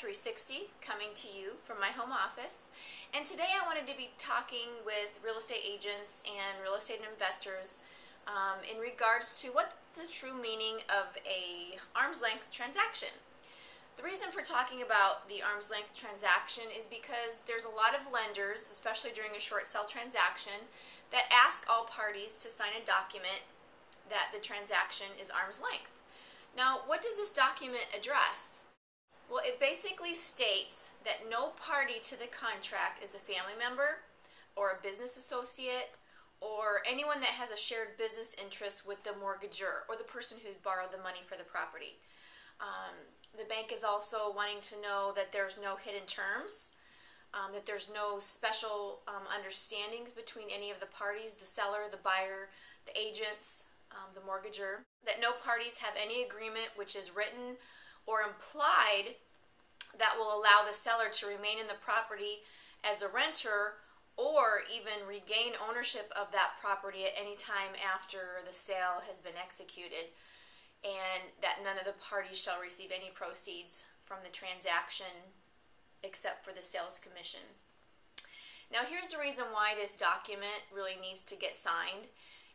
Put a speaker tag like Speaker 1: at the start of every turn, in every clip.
Speaker 1: truelife360 coming to you from my home office, and today I wanted to be talking with real estate agents and real estate investors in regards to what the true meaning of a arm's length transaction. The reason for talking about the arm's length transaction is because there's a lot of lenders, especially during a short sale transaction, that ask all parties to sign a document that the transaction is arm's length. Now, what does this document address? Well, it basically states that no party to the contract is a family member or a business associate or anyone that has a shared business interest with the mortgagor or the person who's borrowed the money for the property. The bank is also wanting to know that there's no hidden terms, that there's no special understandings between any of the parties, the seller, the buyer, the agents, the mortgagor, that no parties have any agreement which is written or implied that will allow the seller to remain in the property as a renter or even regain ownership of that property at any time after the sale has been executed, and that none of the parties shall receive any proceeds from the transaction except for the sales commission. Now, here's the reason why this document really needs to get signed.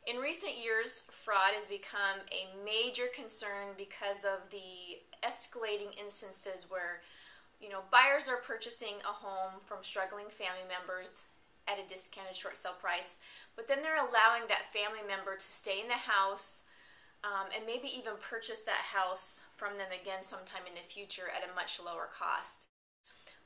Speaker 1: In recent years, fraud has become a major concern because of the escalating instances where, buyers are purchasing a home from struggling family members at a discounted short sale price, but then they're allowing that family member to stay in the house and maybe even purchase that house from them again sometime in the future at a much lower cost.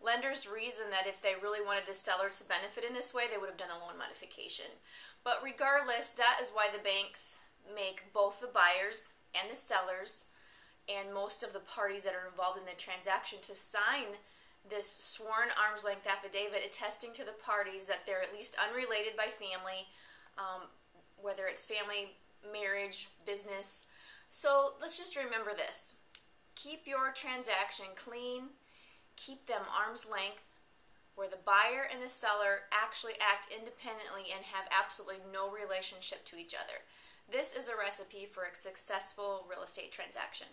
Speaker 1: Lenders reason that if they really wanted the seller to benefit in this way, they would have done a loan modification. But regardless, that is why the banks make both the buyers and the sellers and most of the parties that are involved in the transaction to sign this sworn arm's length affidavit attesting to the parties that they're at least unrelated by family, whether it's family, marriage, business. So let's just remember this. Keep your transaction clean. Keep them arm's length, where the buyer and the seller actually act independently and have absolutely no relationship to each other. This is a recipe for a successful real estate transaction.